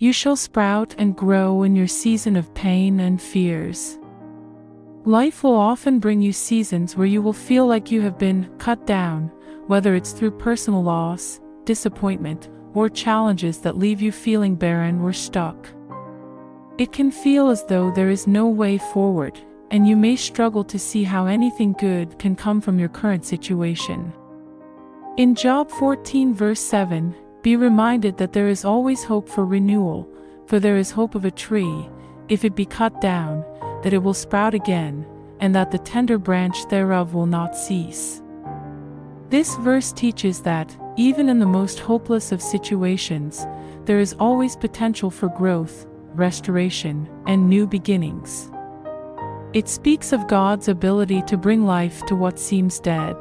You shall sprout and grow in your season of pain and fears. Life will often bring you seasons where you will feel like you have been cut down, whether it's through personal loss, disappointment, or challenges that leave you feeling barren or stuck. It can feel as though there is no way forward, and you may struggle to see how anything good can come from your current situation. In Job 14 verse 7, be reminded that there is always hope for renewal, for there is hope of a tree, if it be cut down, that it will sprout again, and that the tender branch thereof will not cease. This verse teaches that, even in the most hopeless of situations, there is always potential for growth, restoration, and new beginnings. It speaks of God's ability to bring life to what seems dead.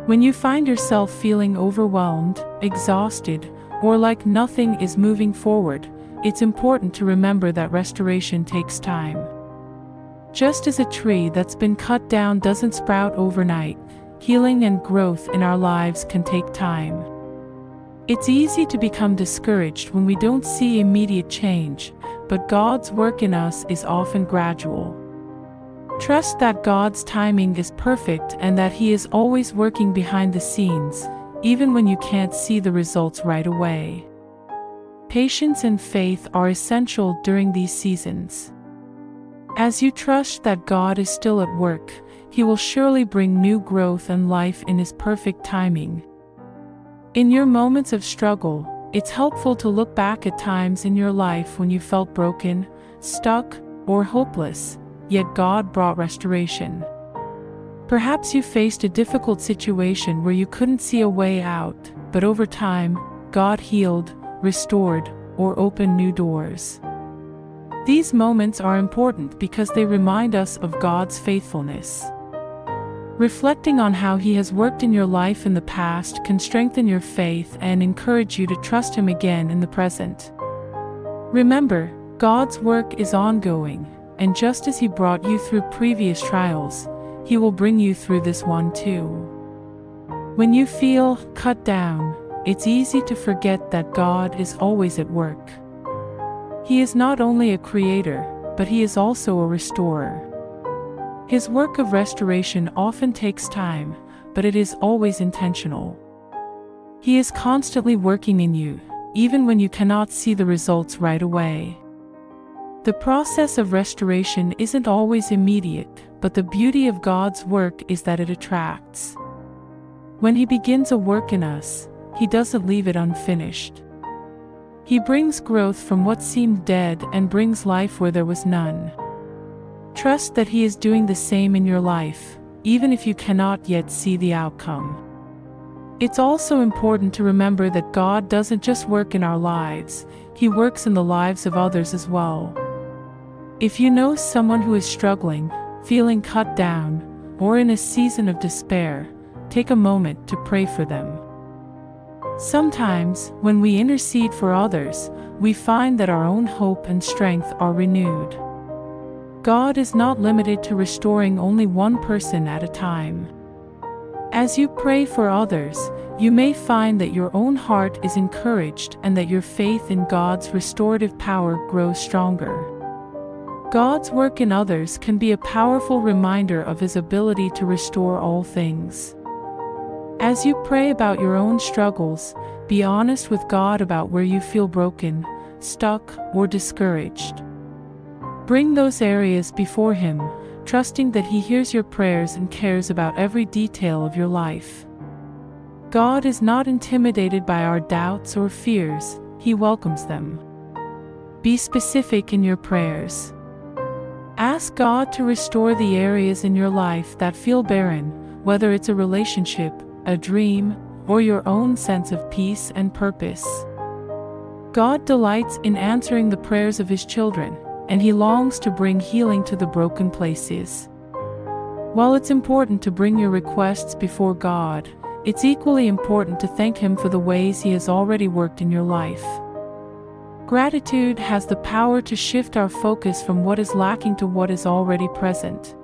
When you find yourself feeling overwhelmed, exhausted, or like nothing is moving forward, it's important to remember that restoration takes time. Just as a tree that's been cut down doesn't sprout overnight, healing and growth in our lives can take time. It's easy to become discouraged when we don't see immediate change, but God's work in us is often gradual. Trust that God's timing is perfect and that He is always working behind the scenes, even when you can't see the results right away. Patience and faith are essential during these seasons. As you trust that God is still at work, He will surely bring new growth and life in His perfect timing. In your moments of struggle, it's helpful to look back at times in your life when you felt broken, stuck, or hopeless, yet God brought restoration. Perhaps you faced a difficult situation where you couldn't see a way out, but over time, God healed, restored, or opened new doors. These moments are important because they remind us of God's faithfulness. Reflecting on how He has worked in your life in the past can strengthen your faith and encourage you to trust Him again in the present. Remember, God's work is ongoing, and just as He brought you through previous trials, He will bring you through this one too. When you feel cut down, it's easy to forget that God is always at work. He is not only a creator, but He is also a restorer. His work of restoration often takes time, but it is always intentional. He is constantly working in you, even when you cannot see the results right away. The process of restoration isn't always immediate, but the beauty of God's work is that it attracts. When He begins a work in us, He doesn't leave it unfinished. He brings growth from what seemed dead and brings life where there was none. Trust that He is doing the same in your life, even if you cannot yet see the outcome. It's also important to remember that God doesn't just work in our lives, He works in the lives of others as well. If you know someone who is struggling, feeling cut down, or in a season of despair, take a moment to pray for them. Sometimes, when we intercede for others, we find that our own hope and strength are renewed. God is not limited to restoring only one person at a time. As you pray for others, you may find that your own heart is encouraged and that your faith in God's restorative power grows stronger. God's work in others can be a powerful reminder of His ability to restore all things. As you pray about your own struggles, be honest with God about where you feel broken, stuck, or discouraged. Bring those areas before Him, trusting that He hears your prayers and cares about every detail of your life. God is not intimidated by our doubts or fears, He welcomes them. Be specific in your prayers. Ask God to restore the areas in your life that feel barren, whether it's a relationship, a dream, or your own sense of peace and purpose. God delights in answering the prayers of His children, and He longs to bring healing to the broken places. While it's important to bring your requests before God, it's equally important to thank Him for the ways He has already worked in your life. Gratitude has the power to shift our focus from what is lacking to what is already present.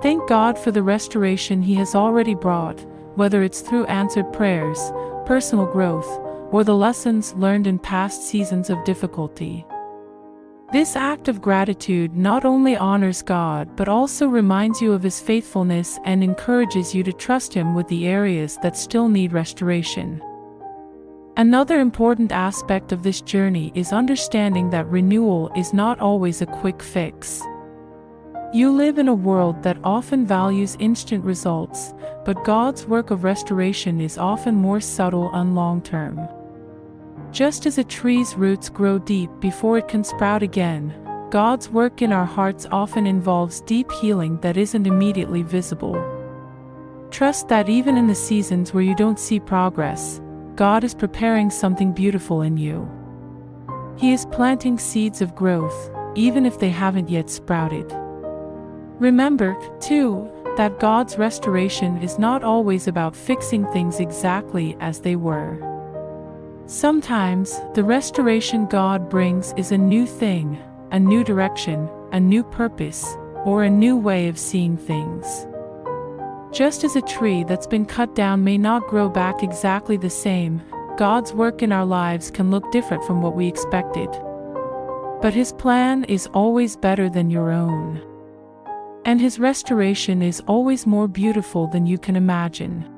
Thank God for the restoration He has already brought, whether it's through answered prayers, personal growth, or the lessons learned in past seasons of difficulty. This act of gratitude not only honors God but also reminds you of His faithfulness and encourages you to trust Him with the areas that still need restoration. Another important aspect of this journey is understanding that renewal is not always a quick fix. You live in a world that often values instant results, but God's work of restoration is often more subtle and long-term. Just as a tree's roots grow deep before it can sprout again, God's work in our hearts often involves deep healing that isn't immediately visible. Trust that even in the seasons where you don't see progress, God is preparing something beautiful in you. He is planting seeds of growth, even if they haven't yet sprouted. Remember, too, that God's restoration is not always about fixing things exactly as they were. Sometimes, the restoration God brings is a new thing, a new direction, a new purpose, or a new way of seeing things. Just as a tree that's been cut down may not grow back exactly the same, God's work in our lives can look different from what we expected. But His plan is always better than your own. And His restoration is always more beautiful than you can imagine.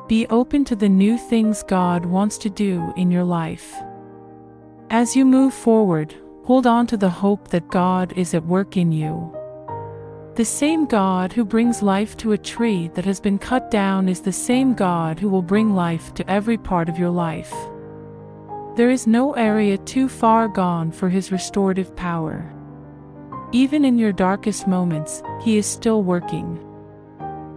Be open to the new things God wants to do in your life. As you move forward, hold on to the hope that God is at work in you. The same God who brings life to a tree that has been cut down is the same God who will bring life to every part of your life. There is no area too far gone for His restorative power. Even in your darkest moments, He is still working.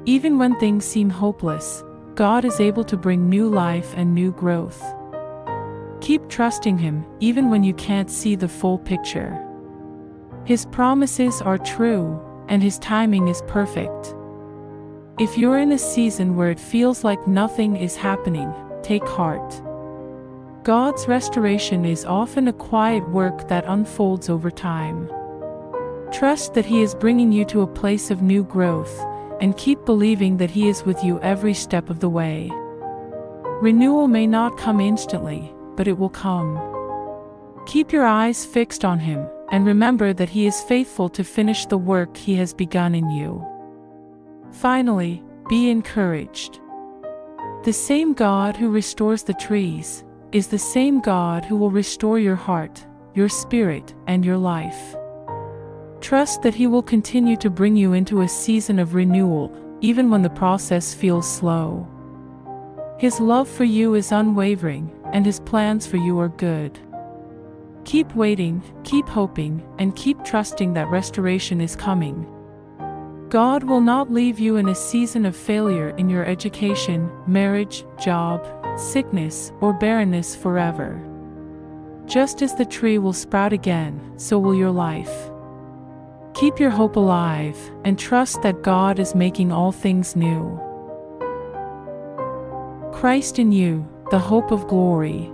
Even when things seem hopeless, God is able to bring new life and new growth. Keep trusting Him, even when you can't see the full picture. His promises are true, and His timing is perfect. If you're in a season where it feels like nothing is happening, take heart. God's restoration is often a quiet work that unfolds over time. Trust that He is bringing you to a place of new growth, and keep believing that He is with you every step of the way. Renewal may not come instantly, but it will come. Keep your eyes fixed on Him, and remember that He is faithful to finish the work He has begun in you. Finally, be encouraged. The same God who restores the trees is the same God who will restore your heart, your spirit, and your life. Trust that He will continue to bring you into a season of renewal, even when the process feels slow. His love for you is unwavering, and His plans for you are good. Keep waiting, keep hoping, and keep trusting that restoration is coming. God will not leave you in a season of failure in your education, marriage, job, sickness, or barrenness forever. Just as the tree will sprout again, so will your life. Keep your hope alive, and trust that God is making all things new. Christ in you, the hope of glory.